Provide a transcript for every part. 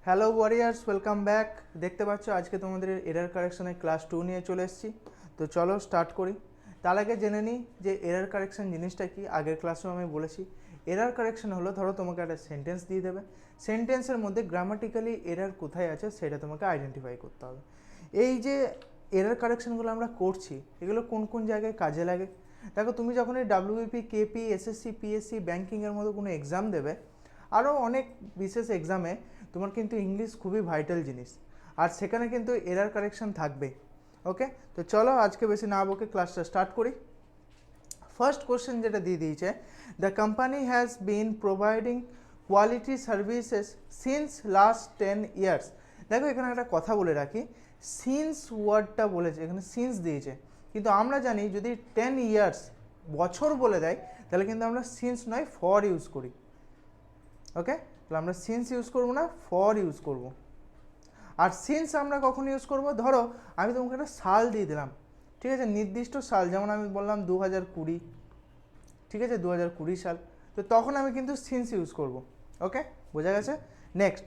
Hello warriors, welcome back. দেখতে পাচ্ছ আজকে তোমাদের এরার কারেকশনের ক্লাস 2 নিয়ে চলে এসেছি। তো চলো স্টার্ট করি। তার আগে জেনে নিই যে এরার কারেকশন জিনিসটা কি। আগের ক্লাসেও আমি বলেছি, এরার কারেকশন হলো, ধরো তোমাকে একটা সেন্টেন্স দিয়ে দেবে, সেন্টেন্সের মধ্যে গ্রামাটিক্যালি এরার কোথায় আছে সেটা তোমাকে আইডেন্টিফাই করতে হবে। এই যে এরার কারেকশনগুলো আমরা করছি, এগুলো কোন কোন জায়গায় কাজে লাগে দেখো। তুমি যখন এই ডাব্লিউবিপি, কেপি, এসএসসি, পিএসসি, ব্যাঙ্কিংয়ের মতো কোনো এক্সাম দেবে, আরও অনেক বিশেষ এক্সামে তোমার কিন্তু ইংলিশ খুবই ভাইটাল জিনিস, আর সেখানে কিন্তু এরার কারেকশন থাকবে। ওকে, তো চলো আজকে বেশি না বকে ক্লাসটা স্টার্ট করি। ফার্স্ট কোশ্চেন যেটা দিয়ে দিয়েছে, the company has been providing quality services since last 10 years. দেখো এখানে একটা কথা বলে রাখি, সিন্স ওয়ার্ডটা বলেছে, এখানে সিন্স দিয়েছে, কিন্তু আমরা জানি যদি 10 ইয়ার্স বছর বলে দেয় তাহলে কিন্তু আমরা সিন্স নয় ফর ইউজ করি। ওকে, তাহলে আমরা সিন্স ইউজ করবো না, ফর ইউজ করব। আর সিন্স আমরা কখন ইউজ করব, ধরো আমি তোমাকে একটা সাল দিয়ে দিলাম, ঠিক আছে, নির্দিষ্ট সাল, যেমন আমি বললাম 2020, ঠিক আছে, 2020 সাল, তো তখন আমি কিন্তু সিন্স ইউজ করব। ওকে, বোঝা গেছে। Next,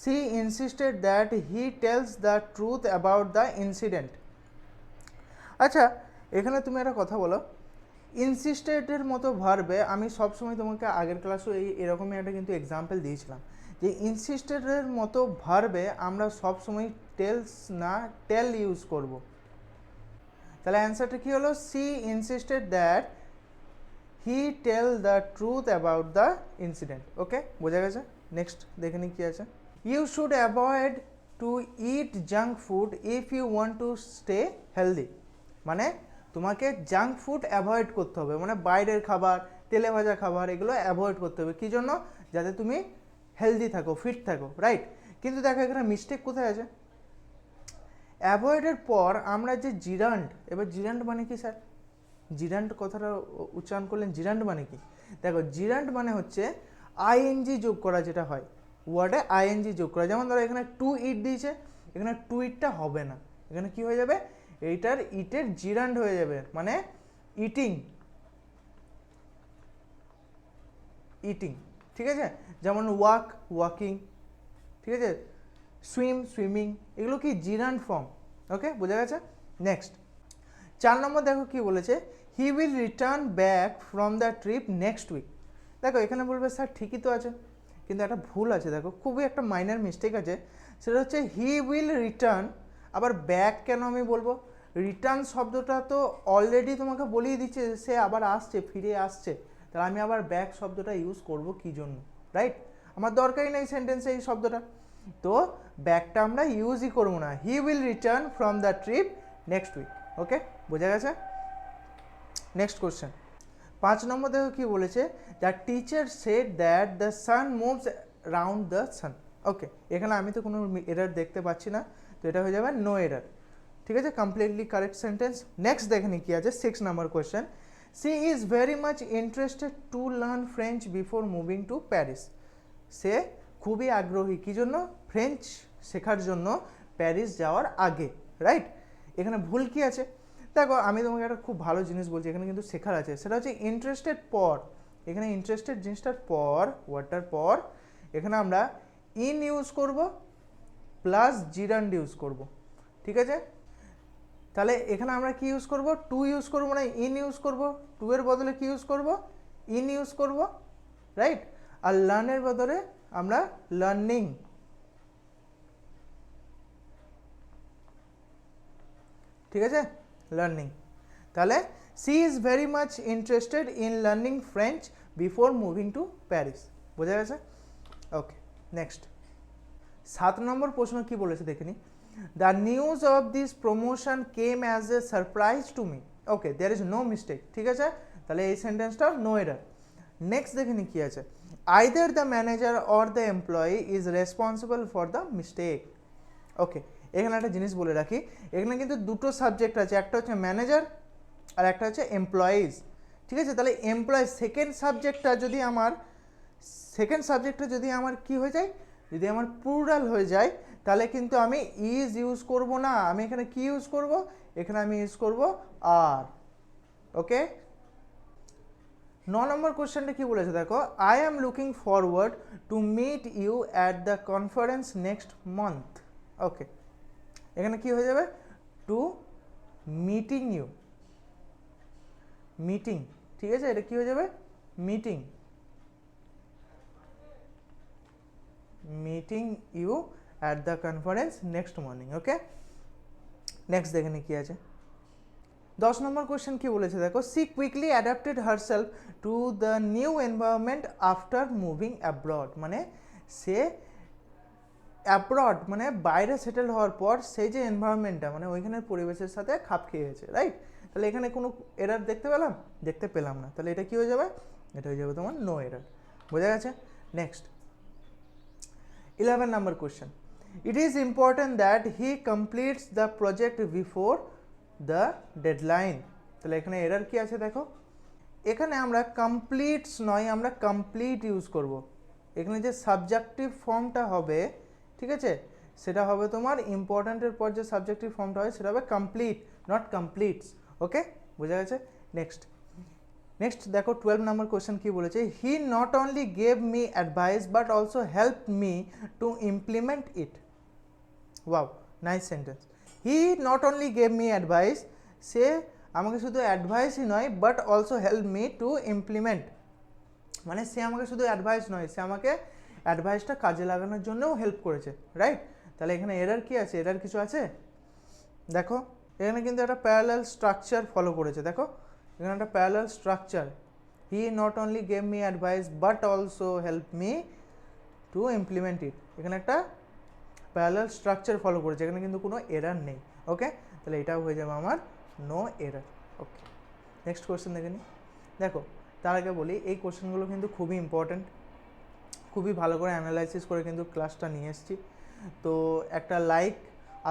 she insisted that he tells the truth about the incident. আচ্ছা, এখানে তুমি একটা কথা বলো, ইনসিস্টেডের মতো ভার্বে আমি সবসময় তোমাকে আগের ক্লাসেও এরকমই একটা কিন্তু এক্সাম্পল দিয়েছিলাম, যে ইনসিস্টেডের মতো ভার্বে আমরা সবসময় টেলস না টেল ইউজ করব। তাহলে অ্যান্সারটা কী হলো, she insisted that he tell the truth about the incident. Okay, বোঝা গেছে। নেক্সট দেখে নিই কী আছে। You should avoid to eat junk food if you want to stay healthy. মানে তোমাকে জাঙ্ক ফুড অ্যাভয়েড করতে হবে, মানে বাইরের খাবার, তেলে ভাজা খাবার, এগুলো অ্যাভয়েড করতে হবে। কী জন্য? যাতে তুমি হেলদি থাকো, ফিট থাকো, রাইট। কিন্তু দেখো এখানে মিস্টেক কোথায় আছে, অ্যাভয়েডের পর আমরা যে জিরান্ড, এবার জিরান্ড মানে কি স্যার? জিরান্ড কথাটা উচ্চারণ করলেন, জিরান্ড মানে কি? দেখো জিরান্ড মানে হচ্ছে আইএনজি যোগ করা, যেটা হয় ওয়ার্ডে আইএনজি যোগ করা। যেমন ধরো এখানে টু ইট দিয়েছে, এখানে টু ইটটা হবে না, এখানে কি হয়ে যাবে, এইটার ইটের জিরান্ড হয়ে যাবে, মানে ইটিং, ইটিং, ঠিক আছে। যেমন ওয়াক, ওয়াকিং, ঠিক আছে, সুইম, সুইমিং, এগুলো কি জিরান্ড ফর্ম। ওকে, বোঝা গেছে। নেক্সট 4 নম্বর দেখো কি বলেছে, he will return back from the trip next week. দেখো এখানে বলবে স্যার ঠিকই তো আছে, কিন্তু একটা ভুল আছে, দেখো খুবই একটা মাইনার মিস্টেক আছে, সেটা হচ্ছে হি উইল রিটার্ন, আবার ব্যাক কেন আমি বলবো? রিটার্ন শব্দটা তো অলরেডি তোমাকে বলিয়ে দিচ্ছে সে আবার আসছে, ফিরে আসছে, তাহলে আমি আবার ব্যাক শব্দটা ইউজ করব কী জন্য, রাইট? আমার দরকারই নেই সেন্টেন্সে এই শব্দটা, তো ব্যাকটা আমরা ইউজই করবো না। He will return from the trip next week. Okay, বোঝা গেছে। নেক্সট কোশ্চেন 5 নম্বর দেখো কি বলেছে, the teacher said that the sun moves round the sun. Okay, এখানে আমি তো কোনো এরার দেখতে পাচ্ছি না, তো এটা হয়ে যাবে নো এরার, ঠিক আছে, কমপ্লিটলি কারেক্ট সেন্টেন্স। নেক্সট দেখে নি কি আছে, 6 number question, she is very much interested to learn French before moving to Paris. সে খুবই আগ্রহী কী জন্য? ফ্রেঞ্চ শেখার জন্য প্যারিস যাওয়ার আগে, রাইট। এখানে ভুল কি আছে দেখো, আমি তোমাকে একটা খুব ভালো জিনিস বলছি, এখানে কিন্তু শেখার আছে, সেটা হচ্ছে ইন্টারেস্টেড পর। এখানে ইন্টারেস্টেড জিনিসটার পর, ওয়ার্ডটার পর এখানে আমরা ইন ইউজ করব প্লাস জিরান্ড ইউজ করব, ঠিক আছে। তাহলে এখানে আমরা কি ইউজ করব, টু ইউজ করব না ইন ইউজ করব, টু এর বদলে কি ইউজ করব, ইন ইউজ করব, রাইট। আর লার্নের বদলে আমরা লার্নিং, ঠিক আছে, লার্নিং। তাহলে she is very much interested in learning French before moving to Paris. বোঝা গেছে। ওকে, নেক্সট 7 নম্বর প্রশ্ন কি বলেছে দেখে নি, the news of this promotion came as a surprise to me. Okay, there is no mistake, ঠিক আছে, তাহলে এই সেন্টেন্সটা নো এরার। নেক্সট দেখে নি কি আছে, either the manager or the employee is responsible for the mistake. Okay, এখানে একটা জিনিস বলে রাখি, এখানে কিন্তু দুটো সাবজেক্ট আছে, একটা হচ্ছে ম্যানেজার আর একটা হচ্ছে এমপ্লয়িজ, ঠিক আছে। তাহলে এমপ্লয়িজ সেকেন্ড সাবজেক্টটা যদি আমার কি হয়ে যায়, যদি আমার প্লুরাল হয়ে যায়, তাহলে কিন্তু আমি ইজ ইউজ করব না, আমি এখানে কি ইউজ করব, এখানে আমি ইউজ করব আর। ওকে, নম্বর কোশ্চেনটা কি বলেছে দেখো, I am looking forward to meet you at the conference next month. Okay, এখানে কি হয়ে যাবে, টু মিটিং ইউ, মিটিং, ঠিক আছে, এটা কি হয়ে যাবে, meeting, meeting you at the conference next morning. Okay, next দেখে নি কি আছে। 10 নম্বর কোশ্চেন কি বলেছে দেখো, she quickly adapted herself to the new environment after moving abroad. মানে সে অ্যাব্রড মানে বাইরে সেটেল হওয়ার পর সেই যে এনভায়রনমেন্টটা মানে ওইখানের পরিবেশের সাথে খাপ খেয়ে গেছে, রাইট। তাহলে এখানে কোনো এরার দেখতে পেলাম, দেখতে পেলাম না, তাহলে এটা কি হয়ে যাবে, এটা হয়ে যাবে তোমার নো এরার। বোঝা গেছে। Next 11 number question, it is important that he completes the project before the deadline. তাহলে এখানে এরার কি আছে দেখো, এখানে আমরা কমপ্লিটস নয়, আমরা কমপ্লিট ইউজ করব। এখানে যে সাবজেক্টিভ ফর্মটা হবে, ঠিক আছে, সেটা হবে তোমার ইম্পর্ট্যান্টের পর যে সাবজেক্টিভ ফর্মটা হয় সেটা হবে কমপ্লিট, নট কমপ্লিটস। ওকে, বোঝা গেছে। নেক্সট দেখো 12 নম্বর কোশ্চেন কি বলেছে, he not only gave me advice but also help me to implement it. Wow, nice sentence. He not only gave me advice, সে আমাকে শুধু অ্যাডভাইসই নয় but also help me to implement, মানে সে আমাকে শুধু অ্যাডভাইস নয়, সে আমাকে অ্যাডভাইসটা কাজে লাগানোর জন্যও হেল্প করেছে, রাইট। তাহলে এখানে এরার কি আছে, এরার কিছু আছে দেখো, এখানে কিন্তু একটা প্যারালাল স্ট্রাকচার ফলো করেছে। দেখো এখানে একটা parallel structure, he not only gave me advice but also help me to implement ইট, এখানে একটা প্যারালাল স্ট্রাকচার ফলো করেছে, এখানে কিন্তু কোনো এরার নেই। ওকে, তাহলে এটাও হয়ে যাবে আমার নো এরার। ওকে, নেক্সট কোশ্চেন দেখে নিই। দেখো তার আগে বলি এই কোশ্চেনগুলো কিন্তু খুবই ইম্পর্ট্যান্ট, খুবই ভালো করে অ্যানালাইসিস করে কিন্তু ক্লাসটা নিয়ে এসেছি। তো একটা লাইক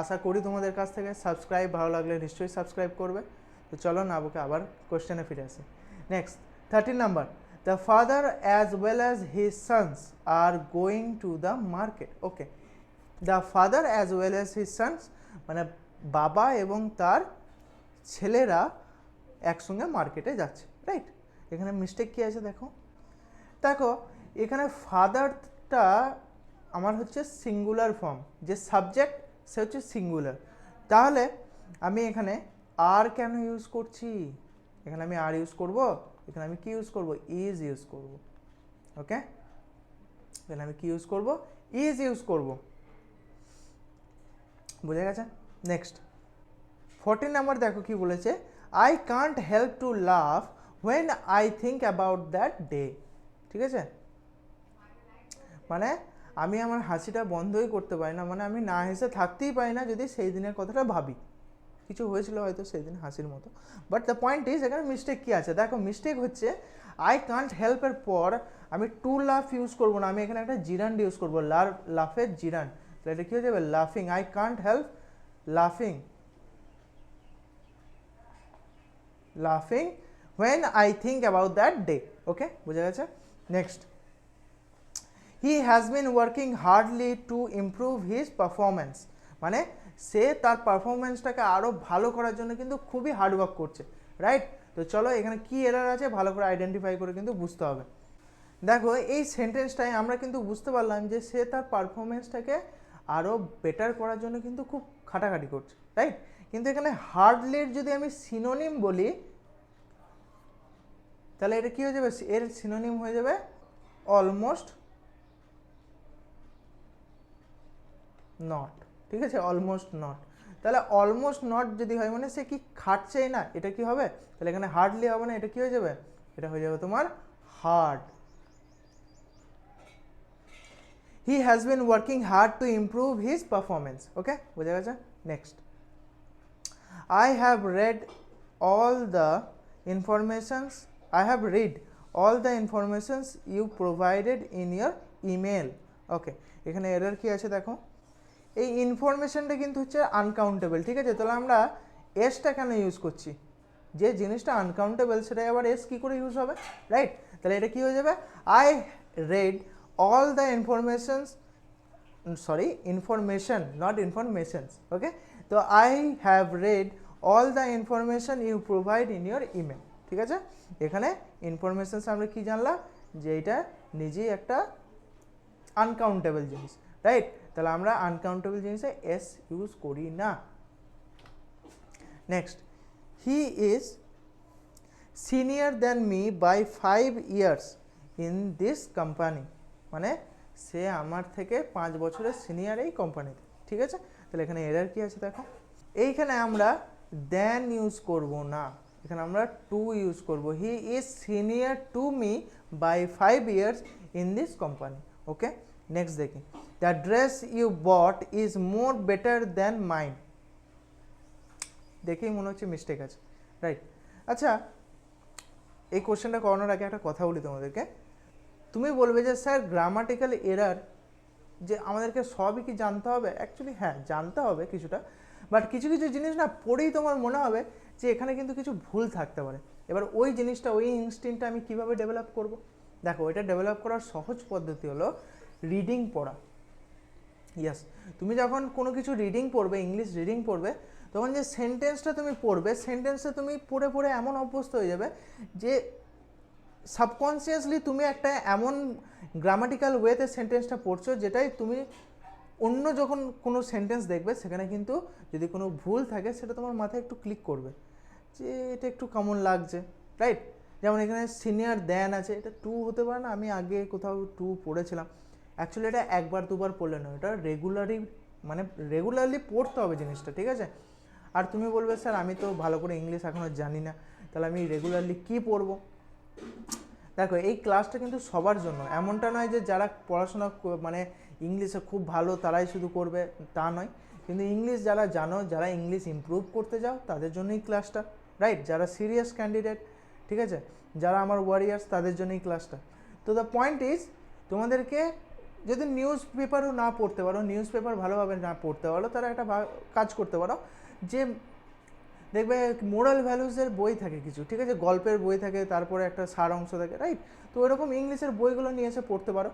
আশা করি তোমাদের কাছ থেকে, সাবস্ক্রাইব ভালো লাগলে নিশ্চয়ই সাবস্ক্রাইব করবে। তো চলো না ওকে আবার কোশ্চেনে ফিরে আসি। Next 13 number, the father as well as his sons are going to the market. Okay, the father as well as his sons মানে বাবা এবং তার ছেলেরা একসঙ্গে মার্কেটে যাচ্ছে, রাইট। এখানে মিস্টেক কী আছে দেখো, দেখো এখানে ফাদারটা আমার হচ্ছে সিঙ্গুলার ফর্ম, যে সাবজেক্ট সে হচ্ছে সিঙ্গুলার, তাহলে আমি এখানে আর কেন ইউজ করছি, এখানে আমি আর ইউজ করব, এখানে আমি কি ইউজ করব, ইজ ইউজ করব। ওকে, এখানে আমি কি ইউজ করব, ইজ ইউজ করব। বুঝে গেছে। নেক্সট 14 নাম্বার দেখো কি বলেছে, I can't help to love when I think about that day. ঠিক আছে, মানে আমি আমার হাসিটা বন্ধই করতে পারি না, মানে আমি না হেসে থাকতেই পারি না যদি সেই দিনের কথাটা ভাবি, কিছু হয়েছিল হয়তো সেই দিন হাসির মতো। বাট দ্য পয়েন্ট ইজ এখানে মিস্টেক কী আছে দেখো, মিস্টেক হচ্ছে আই কান্ট হেল্পের পর আমি টু লাফ ইউজ করবো না, আমি এখানে একটা জিরান্ড ইউজ করবো, লাফের জিরান্ড। তাহলে এটা কী হয়ে যাবে, লাফিং, আই কান্ট হেল্প লাফিং, লাফিং when I think about that day. ওকে, বুঝা গেছে। Next, he has been working hardly two improve his performance, মানে সে তার পারফরমেন্সটাকে আরও ভালো করার জন্য কিন্তু খুবই হার্ডওয়ার্ক করছে, রাইট। তো চলো এখানে কি এরার আছে ভালো করে আইডেন্টিফাই করে কিন্তু বুঝতে হবে। দেখো এই সেন্টেন্সটাই আমরা কিন্তু বুঝতে পারলাম যে সে তার পারফরমেন্সটাকে আরও বেটার করার জন্য কিন্তু খুব খাটাখাটি করছে, রাইট। কিন্তু এখানে হার্ডলির যদি আমি সিনোনিম বলি তাহলে এটা কী হয়ে যাবে, এর সিনোনিম হয়ে যাবে অলমোস্ট নট। ঠিক আছে, অলমোস্ট নট। তাহলে অলমোস্ট নট যদি হয় মানে সে কি খাটছেই না, এটা কি হবে, তাহলে এখানে হার্ডলি হবে না, এটা কি হয়ে যাবে, এটা হয়ে যাবে তোমার hard. He has been working hard to improve his performance. Okay, বোঝা গেছে। Next, I have read all the informations you provided in your email. ওকে, এখানে এরর কি আছে দেখো, এই ইনফরমেশনটা কিন্তু হচ্ছে আনকাউন্টেবল, ঠিক আছে। তাহলে আমরা এসটা কেন ইউজ করছি, যে জিনিসটা আনকাউন্টেবল সেটাই আবার এস কী করে ইউজ হবে, রাইট। তাহলে এটা কী হয়ে যাবে, I read all the information, not informations. Okay, তো I have read all the information you provide in your email. ঠিক আছে, এখানে ইনফরমেশনস আমরা কি জানলাম যে এটা নিজেই একটা আনকাউন্টেবল জিনিস, রাইট? তাহলে আমরা আনকাউন্টেবল জিনিসে এস ইউজ করি না। Next, he is senior than me by 5 years in this company, মানে সে আমার থেকে 5 বছরের সিনিয়র এই কোম্পানিতে, ঠিক আছে? তাহলে এখানে এরার কি আছে দেখো, এইখানে আমরা দেন ইউজ করব না, এখানে আমরা টু ইউজ করব। He is senior to me by 5 years in this company. Okay, next দেখি, the dress you bought is more better than mine. দেখেই মনে হচ্ছে মিস্টেক আছে, রাইট? আচ্ছা, এই কোশ্চেনটা করানোর আগে একটা কথা বলি তোমাদেরকে। তুমি বলবে যে স্যার গ্রামাটিক্যাল এরার যে আমাদেরকে সবই কি জানতে হবে? অ্যাকচুয়ালি হ্যাঁ, জানতে হবে কিছুটা, বাট কিছু কিছু জিনিস না পড়েই তোমার মনে হবে যে এখানে কিন্তু কিছু ভুল থাকতে পারে। এবার ওই জিনিসটা, ওই ইনস্টিংক্টটা আমি কিভাবে ডেভেলপ করব? দেখো, এটা ডেভেলপ করার সহজ পদ্ধতি হলো রিডিং পড়া। ইয়াস, তুমি যখন কোনো কিছু রিডিং পড়বে, ইংলিশ রিডিং পড়বে, তখন যে সেন্টেন্সটা তুমি পড়বে, সেন্টেন্সটা তুমি পড়ে পড়ে এমন অভ্যস্ত হয়ে যাবে যে সাবকনসিয়াসলি তুমি একটা এমন গ্রামাটিক্যাল ওয়েতে সেন্টেন্সটা পড়ছো যেটাই তুমি অন্য যখন কোনো সেন্টেন্স দেখবে সেখানে কিন্তু যদি কোনো ভুল থাকে সেটা তোমার মাথায় একটু ক্লিক করবে যে এটা একটু কেমন লাগছে, রাইট? যেমন এখানে সিনিয়র দ্যান আছে, এটা টু হতে পারে না? আমি আগে কোথাও টু পড়েছিলাম, অ্যাকচুয়ালি এটা একবার দুবার পড়লে নয়, এটা রেগুলারলি পড়তে হবে জিনিসটা, ঠিক আছে? আর তুমি বলবে স্যার আমি তো ভালো করে ইংলিশ এখনও জানি না, তাহলে আমি রেগুলারলি কী পড়বো? দেখো, এই ক্লাসটা কিন্তু সবার জন্য, এমনটা নয় যে যারা পড়াশোনা মানে ইংলিশে খুব ভালো তারাই শুধু করবে, তা নয়। কিন্তু ইংলিশ যারা জানো, যারা ইংলিশ ইমপ্রুভ করতে যাও তাদের জন্যই ক্লাসটা, রাইট? যারা সিরিয়াস ক্যান্ডিডেট, ঠিক আছে, যারা আমার ওয়ারিয়ার্স, তাদের জন্যই ক্লাসটা। তো দ্য পয়েন্ট ইজ, তোমাদেরকে যদি নিউজ পেপারও না পড়তে পারো, নিউজ পেপার ভালোভাবে না পড়তে পারো, তারা একটা কাজ করতে পারো যে দেখবে মোরাল ভ্যালুসের বই থাকে কিছু, ঠিক আছে, গল্পের বই থাকে, তারপরে একটা সার অংশ থাকে, রাইট? তো ওইরকম ইংলিশের বইগুলো নিয়ে এসে পড়তে পারো,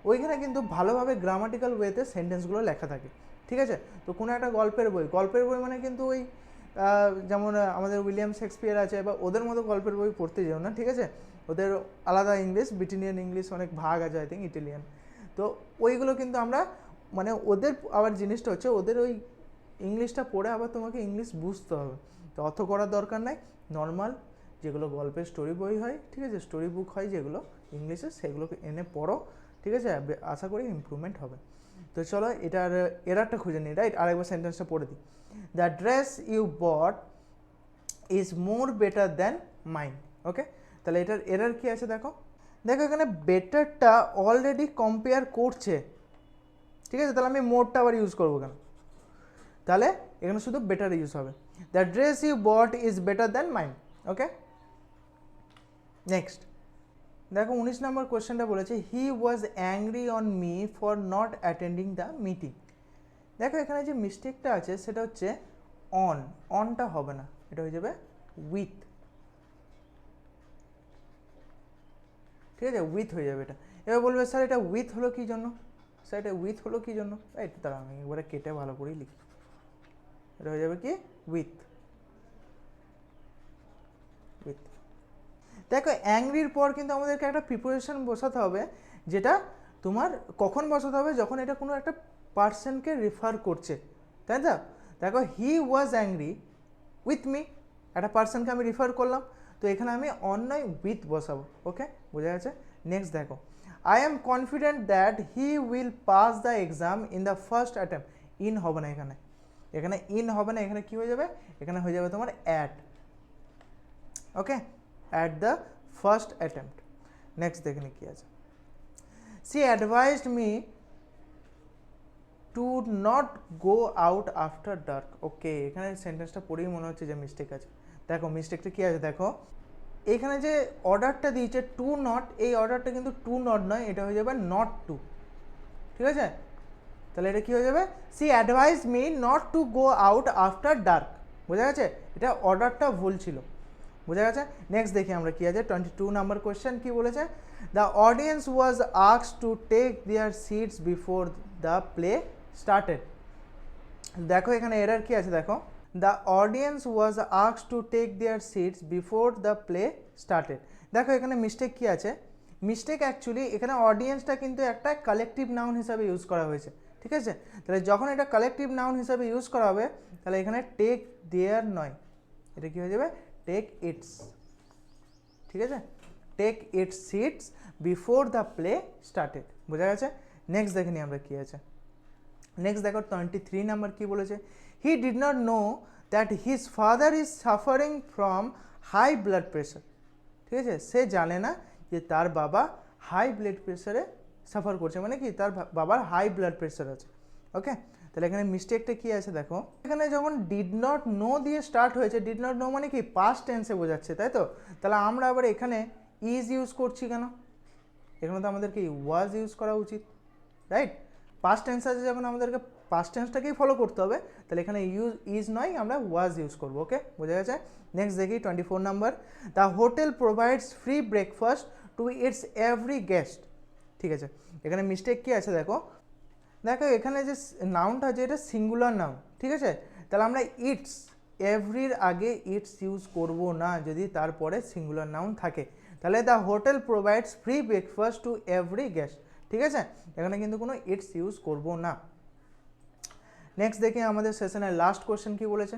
ওইখানে কিন্তু ভালোভাবে গ্রামাটিক্যাল ওয়েতে সেন্টেন্সগুলো লেখা থাকে, ঠিক আছে? তো কোনো একটা গল্পের বই মানে কিন্তু ওই যেমন আমাদের উইলিয়াম শেক্সপিয়ার আছে, বা ওদের মতো গল্পের বই পড়তে যেও না, ঠিক আছে? ওদের আলাদা ইংলিশ, ব্রিটেনিয়ান ইংলিশ অনেক ভাগ আছে, আই থিঙ্ক ইটালিয়ান। তো ওইগুলো কিন্তু আমরা মানে ওদের আবার জিনিসটা হচ্ছে ওদের ওই ইংলিশটা পড়ে আবার তোমাকে ইংলিশ বুঝতে হবে, তো অত করার দরকার নাই। নর্মাল যেগুলো গল্পের স্টোরি বই হয়, ঠিক আছে, স্টোরি বুক হয় যেগুলো ইংলিশে, সেগুলোকে এনে পড়ো, ঠিক আছে? আশা করি ইমপ্রুভমেন্ট হবে। তো চলো এটার এরারটা খুঁজে নিই, রাইট? আরেকবার সেন্টেন্সটা পড়ে দিই, the dress you bought is more better than mine. Okay, তাহলে এটার এরার কী আছে দেখো, এখানে বেটারটা অলরেডি কম্পেয়ার করছে, ঠিক আছে? তাহলে আমি মোরটা আবার ইউজ করবো কেন? তাহলে এখানে শুধু বেটার ইউজ হবে, the dress you bought is better than mine. Okay, next দেখো 19 নম্বর কোয়েশ্চেনটা বলেছে, he was angry on me for not attending the meeting. দেখো এখানে যে মিস্টেকটা আছে সেটা হচ্ছে অনটা হবে না, এটা হয়ে যাবে উইথ, ঠিক আছে? উইথ হয়ে যাবে এটা। এবার বলবে স্যার এটা উইথ হলো কী জন্য? স্যার এটা উইথ হলো কী জন্য? রাইট, তারা আমি একবারে কেটে ভালো করেই লিখি, এটা হয়ে যাবে কি উইথ। দেখো অ্যাংরির পর কিন্তু আমাদেরকে একটা প্রিপোজিশন বসাতে হবে, যেটা তোমার কখন বসাতে হবে? যখন এটা কোনো একটা পার্সনকে রেফার করছে, তাই তো? দেখো হি ওয়াজ অ্যাংরি উইথ মি, একটা পার্সনকে আমি রেফার করলাম, তো এখানে আমি অন নয় উইথ বসাবো। ওকে, বোঝা গেছে? নেক্সট দেখো, I am confident that he will pass the exam in the first attempt. In হবে না এখানে, এখানে ইন হবে না, এখানে কী হয়ে যাবে? এখানে হয়ে যাবে তোমার at. Okay, at the first attempt. Next দেখে নি কি আছে, she advised me to not go out after dark. ওকে, এখানে সেন্টেন্সটা পড়েই মনে হচ্ছে যে মিস্টেক আছে। দেখো মিস্টেকটা কি আছে দেখো, এখানে যে অর্ডারটা দিয়েছে টু নট, এই অর্ডারটা কিন্তু টু নট নয়, এটা হয়ে যাবে নট টু, ঠিক আছে? তাহলে এটা কি হয়ে যাবে, she advised me not to go out after dark। বোঝা গেছে? এটা অর্ডারটা ভুল ছিল, বোঝা গেছে? নেক্সট দেখি আমরা কি আছে, 22 নাম্বার কোয়েশ্চেন কি বলেছে, the audience was asked to take their seats before the play started. দেখো এখানে এরার কি আছে দেখো, the audience was asked to take their seats before the play started. দেখো এখানে মিস্টেক কী আছে, মিস্টেক অ্যাকচুয়ালি এখানে অডিয়েন্সটা কিন্তু একটা কালেকটিভ নাউন হিসাবে ইউজ করা হয়েছে, ঠিক আছে। তাহলে যখন এটা কালেকটিভ নাউন হিসাবে ইউজ করা হবে তাহলে এখানে টেক দেয়ার নয়, এটা কী হয়ে যাবে টেক ইটস, ঠিক আছে, take its seats before the play started. বোঝা গেছে? নেক্সট দেখে নিই আমরা কী আছে। নেক্সট দেখো 23 নাম্বার কী বলেছে, he did not know that his father is suffering from high blood pressure. ঠিক আছে, সে জানে না যে তার বাবা হাই ব্লাড প্রেশারে সাফার করছে, মানে কি তার বাবার হাই ব্লাড প্রেশার আছে। ওকে, তাহলে এখানে মিস্টেকটা কী আছে দেখো, এখানে যখন ডিড নট নো দিয়ে স্টার্ট হয়েছে, ডিড নট নো মানে কি পাস্ট টেন্সে বোঝাচ্ছে, তাই তো। তাহলে আমরা আবার এখানে ইজ ইউজ করছি কেন, এখানে তো আমাদেরকে ওয়াজ ইউজ করা উচিত, রাইট। পাস্ট টেন্স আছে যখন আমাদেরকে পাস্ট টেন্সটাকেই ফলো করতে হবে, তাহলে এখানে ইজ নয় আমরা ওয়াজ ইউজ করবো। ওকে, বোঝা গেছে? নেক্সট দেখি 24 number, the hotel provides free breakfast to its every guest. ঠিক আছে, এখানে মিস্টেক কী আছে দেখো, দেখো এখানে যে নাউনটা আছে এটা সিঙ্গুলার নাউন, ঠিক আছে। তাহলে আমরা ইটস এভরির আগে ইটস ইউজ করব না যদি তারপরে সিঙ্গুলার নাউন থাকে। তাহলে the hotel provides free breakfast to every guest, ঠিক আছে, এখানে কিন্তু কোনো ইটস ইউজ করব না। নেক্সট দেখি আমাদের সেশনের লাস্ট কোয়েশ্চেন কী বলেছে।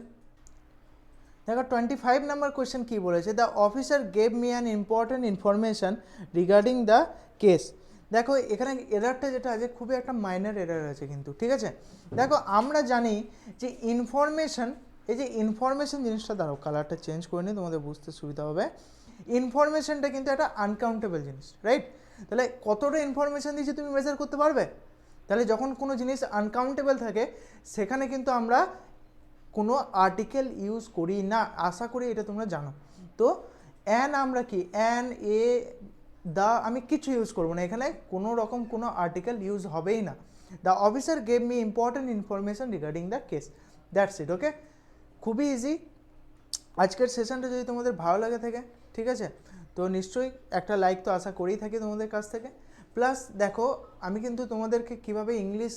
দেখো 25 নাম্বার কোয়েশ্চেন কী বলেছে, the officer gave me an important information regarding the case. দেখো এখানে এরারটা যেটা আছে খুবই একটা মাইনার এরার আছে কিন্তু, ঠিক আছে। দেখো আমরা জানি যে ইনফরমেশান, এই যে ইনফরমেশান জিনিসটা, দাঁড়াও কালারটা চেঞ্জ করে নিই তোমাদের বুঝতে সুবিধা হবে। ইনফরমেশানটা কিন্তু একটা আনকাউন্টেবল জিনিস, রাইট। তাহলে কতটা ইনফরমেশান দিয়েছি তুমি মেজার করতে পারবে? তাহলে যখন কোনো জিনিস আনকাউন্টেবল থাকে সেখানে কিন্তু আমরা কোনো আর্টিকেল ইউজ করি না, আশা করি এটা তোমরা জানো। তো অ্যান আমরা কি অ্যান এ দ্য আমি কিছু ইউজ করবো না, এখানে কোনো রকম কোনো আর্টিকেল ইউজ হবেই না। The officer gave me important information regarding the case, that's it. Okay, খুবই ইজি। আজকের সেশনটা যদি তোমাদের ভালো লাগে থাকে, ঠিক আছে, তো নিশ্চয়ই একটা লাইক তো আশা করেই থাকি তোমাদের কাছ থেকে। প্লাস দেখো আমি কিন্তু তোমাদেরকে কিভাবে ইংলিশ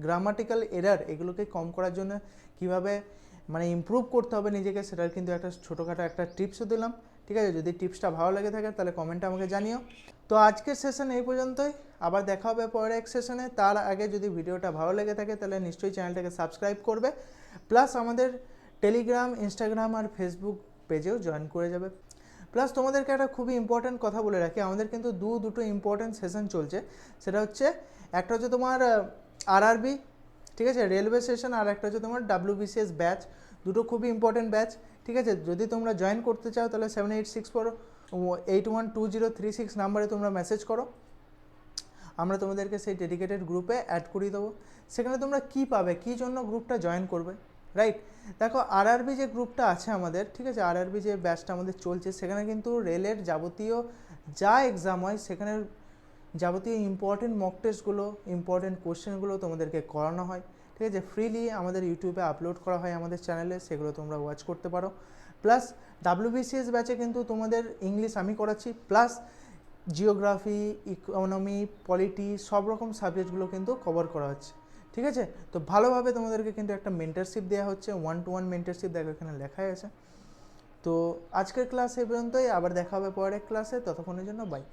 গ্রামাটিক্যাল এরার এগুলোকে কম করার জন্য কিভাবে মানে ইমপ্রুভ করতে হবে নিজেকে, সেটার কিন্তু একটা ছোটোখাটো একটা টিপসও দিলাম, ঠিক আছে। যদি টিপসটা ভালো লাগে থাকে তাহলে কমেন্টে আমাকে জানিও। তো আজকের সেশন এই পর্যন্তই, আবার দেখা হবে পরের এক সেশনে। তার আগে যদি ভিডিওটা ভালো লেগে থাকে তাহলে নিশ্চয়ই চ্যানেলটাকে সাবস্ক্রাইব করবে, প্লাস আমাদের টেলিগ্রাম, ইনস্টাগ্রাম আর ফেসবুক পেজেও জয়েন করে যাবে। প্লাস তোমাদেরকে একটা খুবই ইম্পর্ট্যান্ট কথা বলে রাখি, আমাদের কিন্তু দুটো ইম্পর্ট্যান্ট সেশন চলছে। সেটা হচ্ছে একটা হচ্ছে তোমার আরআরবি, ঠিক আছে, রেলওয়ে সেশন, আর একটা হচ্ছে তোমার WBCS ব্যাচ। দুটো খুবই ইম্পর্ট্যান্ট ব্যাচ, ঠিক আছে। যদি তোমরা জয়েন করতে চাও তাহলে 7864812036 নাম্বারে তোমরা মেসেজ করো, আমরা তোমাদেরকে সেই ডেডিকেটেড গ্রুপে অ্যাড করিয়ে দেবো। সেখানে তোমরা কী পাবে, কী জন্য গ্রুপটা জয়েন করবে, রাইট। দেখো আরআরবি যে গ্রুপটা আছে আমাদের, ঠিক আছে, আরআরবি যে ব্যাচটা আমাদের চলছে সেখানে কিন্তু রেলের যাবতীয় যা এক্সাম হয় সেখানের যাবতীয় ইম্পর্টেন্ট মক টেস্টগুলো, ইম্পর্টেন্ট কোশ্চেনগুলো তোমাদেরকে করানো হয়, ঠিক আছে। ফ্রিলি আমাদের ইউটিউবে আপলোড করা হয় আমাদের চ্যানেলে, সেগুলো তোমরা ওয়াচ করতে পারো। প্লাস WBCS ব্যাচে কিন্তু তোমাদের ইংলিশ আমি করাচ্ছি, প্লাস জিওগ্রাফি, ইকোনমি, পলিটি সব রকম সাবজেক্টগুলো কিন্তু কভার করা হচ্ছে, ঠিক আছে। তো ভালোভাবে তোমাদেরকে কিন্তু একটা মেন্টারশিপ দেওয়া হচ্ছে, 1-to-1 মেন্টারশিপ, দেখো এখানে লেখাই আছে। তো আজকের ক্লাস এই পর্যন্তই, আবার দেখা হবে পরের ক্লাসে, ততক্ষণের জন্য বাই।